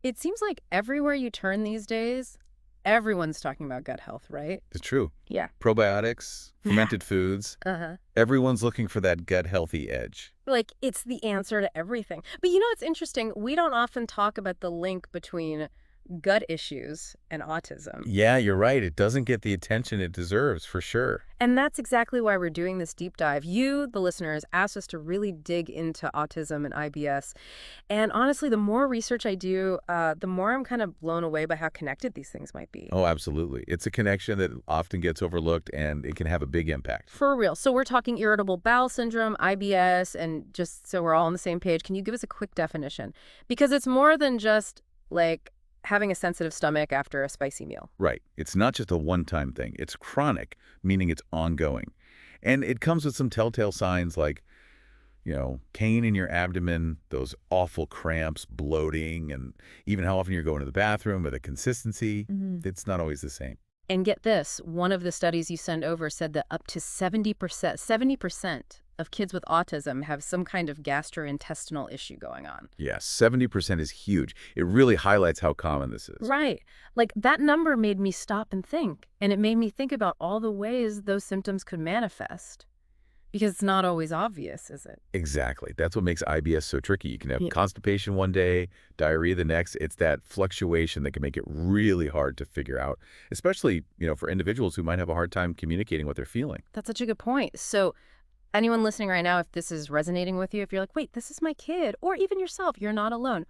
It seems like everywhere you turn these days, everyone's talking about gut health, right? It's true. Yeah. Probiotics, Yeah. fermented foods, Uh-huh. everyone's looking for that gut healthy edge. Like, it's the answer to everything. But it's interesting. We don't often talk about the link between gut issues and autism. Yeah, you're right. It doesn't get the attention it deserves, for sure. And that's exactly why we're doing this deep dive. You, the listeners, asked us to really dig into autism and IBS. And honestly, the more research I do, the more I'm kind of blown away by how connected these things might be. Oh, absolutely. It's a connection that often gets overlooked, and it can have a big impact. For real. So we're talking irritable bowel syndrome, IBS, and just so we're all on the same page, can you give us a quick definition? Because it's more than just like having a sensitive stomach after a spicy meal. Right. It's not just a one-time thing. It's chronic, meaning it's ongoing. And it comes with some telltale signs like, pain in your abdomen, those awful cramps, bloating, and even how often you're going to the bathroom or the consistency. It's not always the same. And get this, one of the studies you send over said that up to 70% of kids with autism have some kind of gastrointestinal issue going on. Yes, 70% is huge. It really highlights how common this is. Right. Like that number made me stop and think. And it made me think about all the ways those symptoms could manifest. Because it's not always obvious, is it? Exactly. That's what makes IBS so tricky. You can have Yeah. constipation one day, diarrhea the next. It's that fluctuation that can make it really hard to figure out, especially, for individuals who might have a hard time communicating what they're feeling. That's such a good point. So anyone listening right now, if this is resonating with you, if you're like, wait, this is my kid, or even yourself, you're not alone.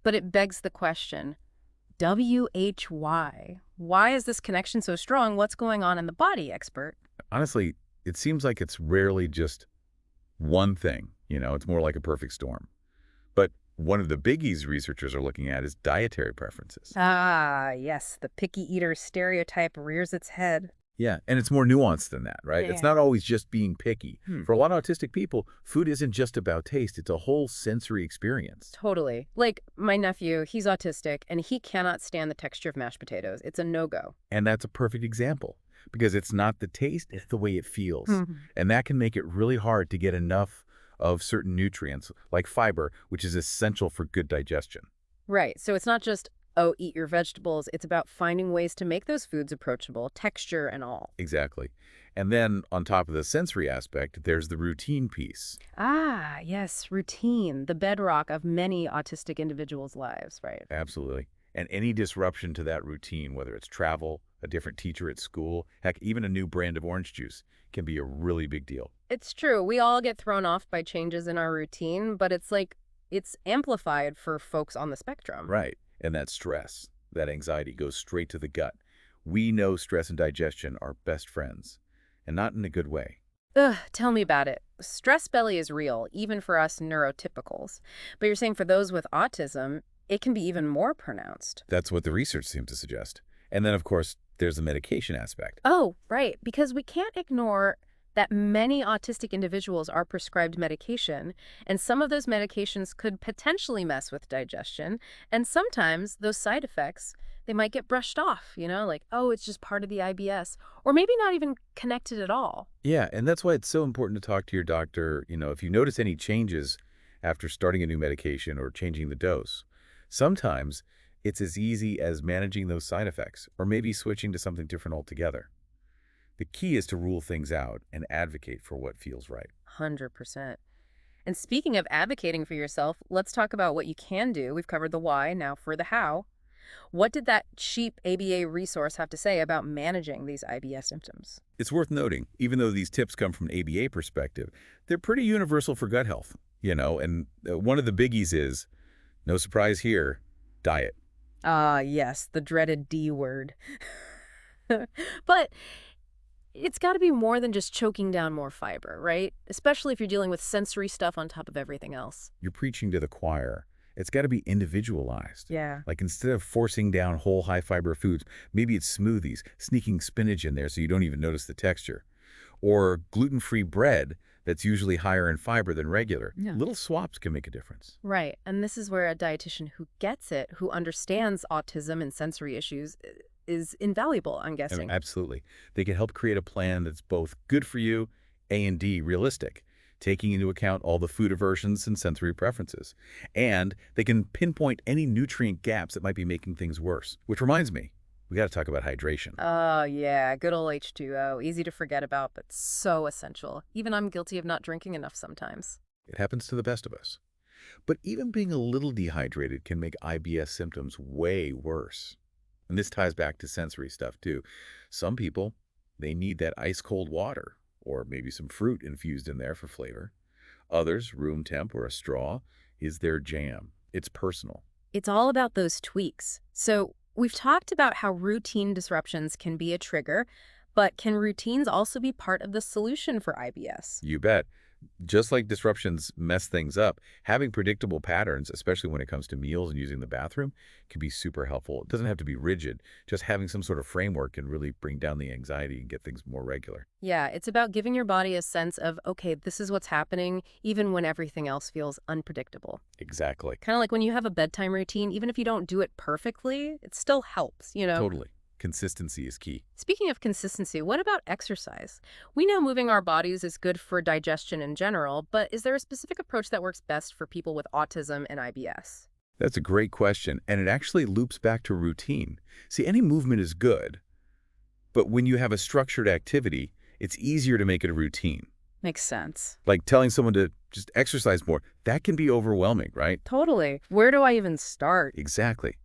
But it begs the question, WHY? Why is this connection so strong? What's going on in the body, expert? Honestly, it seems like it's rarely just one thing. It's more like a perfect storm. But one of the biggies researchers are looking at is dietary preferences. Ah, yes, the picky eater stereotype rears its head. Yeah, and it's more nuanced than that, right? It's Yeah. not always just being picky. For a lot of autistic people, food isn't just about taste. It's a whole sensory experience. Totally. Like my nephew, he's autistic, and he cannot stand the texture of mashed potatoes. It's a no-go. And that's a perfect example because it's not the taste, it's the way it feels. And that can make it really hard to get enough of certain nutrients like fiber, which is essential for good digestion. Right. So it's not just, oh, eat your vegetables. It's about finding ways to make those foods approachable, texture and all. Exactly. And then on top of the sensory aspect, there's the routine piece. Ah, yes, routine, the bedrock of many autistic individuals' lives, right? Absolutely. And any disruption to that routine, whether it's travel, a different teacher at school, heck, even a new brand of orange juice, can be a really big deal. It's true. We all get thrown off by changes in our routine, but it's like it's amplified for folks on the spectrum. Right. And that stress, that anxiety goes straight to the gut. We know stress and digestion are best friends, and not in a good way. Ugh, tell me about it. Stress belly is real, even for us neurotypicals. But you're saying for those with autism, it can be even more pronounced. That's what the research seems to suggest. And then, of course, there's the medication aspect. Oh, right, because we can't ignore that many autistic individuals are prescribed medication, and some of those medications could potentially mess with digestion, and sometimes those side effects, they might get brushed off, like, oh, it's just part of the IBS, or maybe not even connected at all. Yeah, and that's why it's so important to talk to your doctor, if you notice any changes after starting a new medication or changing the dose. Sometimes it's as easy as managing those side effects or maybe switching to something different altogether. The key is to rule things out and advocate for what feels right. 100%. And speaking of advocating for yourself, let's talk about what you can do. We've covered the why, now for the how. What did that cheap ABA resource have to say about managing these IBS symptoms? It's worth noting, even though these tips come from an ABA perspective, they're pretty universal for gut health, and one of the biggies is, no surprise here, diet. Ah, yes, the dreaded D word. But it's got to be more than just choking down more fiber, right? Especially if you're dealing with sensory stuff on top of everything else. You're preaching to the choir. It's got to be individualized. Yeah. Like instead of forcing down whole high-fiber foods, maybe it's smoothies, sneaking spinach in there so you don't even notice the texture. Or gluten-free bread that's usually higher in fiber than regular. Yeah. Little swaps can make a difference. Right. And this is where a dietitian who gets it, who understands autism and sensory issues, is invaluable, I'm guessing. Absolutely. They can help create a plan that's both good for you, A and D, realistic. taking into account all the food aversions and sensory preferences. And they can pinpoint any nutrient gaps that might be making things worse. Which reminds me, we got to talk about hydration. Oh, yeah, good old H2O. Easy to forget about, but so essential. Even I'm guilty of not drinking enough sometimes. It happens to the best of us. But even being a little dehydrated can make IBS symptoms way worse. And this ties back to sensory stuff too. Some people, they need that ice-cold water, or maybe some fruit infused in there for flavor. Others, room temp or a straw, is their jam. It's personal. It's all about those tweaks. So we've talked about how routine disruptions can be a trigger, but can routines also be part of the solution for IBS? You bet. Just like disruptions mess things up, having predictable patterns, especially when it comes to meals and using the bathroom, can be super helpful. It doesn't have to be rigid. Just having some sort of framework can really bring down the anxiety and get things more regular. Yeah, it's about giving your body a sense of, okay, this is what's happening, even when everything else feels unpredictable. Exactly. Kind of like when you have a bedtime routine, even if you don't do it perfectly, it still helps. Totally. Consistency is key. Speaking of consistency, what about exercise? We know moving our bodies is good for digestion in general, but is there a specific approach that works best for people with autism and IBS? That's a great question, and it actually loops back to routine. See, any movement is good, but when you have a structured activity, it's easier to make it a routine. Makes sense. Like telling someone to just exercise more, that can be overwhelming, right? Totally. Where do I even start? Exactly.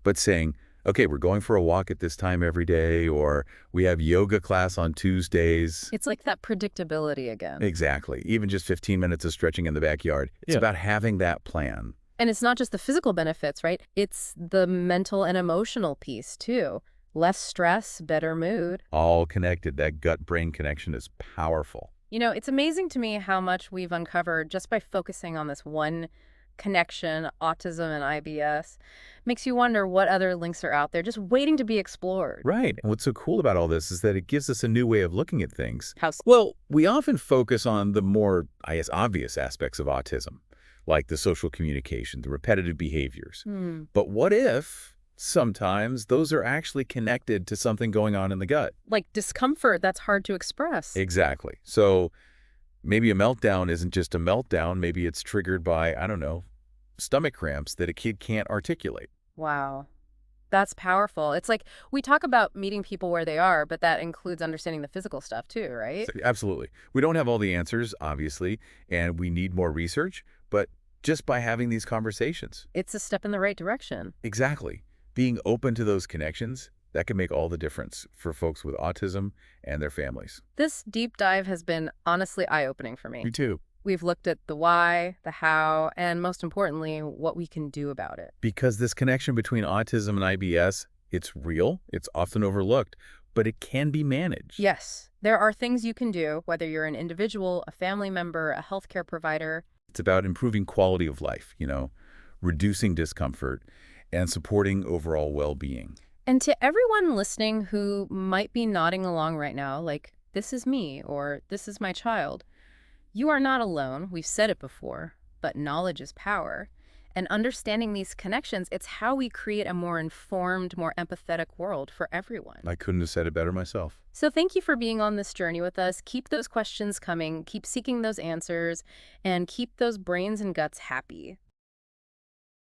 But saying, okay, we're going for a walk at this time every day, or we have yoga class on Tuesdays. It's like that predictability again. Exactly. Even just 15 minutes of stretching in the backyard. It's about having that plan. And it's not just the physical benefits, right? It's the mental and emotional piece, too. Less stress, better mood. All connected. That gut-brain connection is powerful. It's amazing to me how much we've uncovered just by focusing on this one connection, autism and IBS. Makes you wonder what other links are out there just waiting to be explored. Right. And what's so cool about all this is that it gives us a new way of looking at things. How Well, we often focus on the more, I guess, obvious aspects of autism, like the social communication, the repetitive behaviors. But what if sometimes those are actually connected to something going on in the gut? like discomfort that's hard to express. Exactly. So maybe a meltdown isn't just a meltdown. Maybe it's triggered by, I don't know, stomach cramps that a kid can't articulate. Wow. That's powerful. It's like we talk about meeting people where they are, but that includes understanding the physical stuff too, right? Absolutely. We don't have all the answers, obviously, and we need more research, but just by having these conversations. It's a step in the right direction. Exactly. Being open to those connections, that can make all the difference for folks with autism and their families. This deep dive has been honestly eye-opening for me. Me too. We've looked at the why, the how, and most importantly, what we can do about it. Because this connection between autism and IBS, it's real, it's often overlooked, but it can be managed. Yes, there are things you can do, whether you're an individual, a family member, a healthcare provider. It's about improving quality of life, reducing discomfort, and supporting overall well-being. And to everyone listening who might be nodding along right now, like, this is me, or this is my child, you are not alone. We've said it before, but knowledge is power. And understanding these connections, it's how we create a more informed, more empathetic world for everyone. I couldn't have said it better myself. So thank you for being on this journey with us. Keep those questions coming, keep seeking those answers, and keep those brains and guts happy.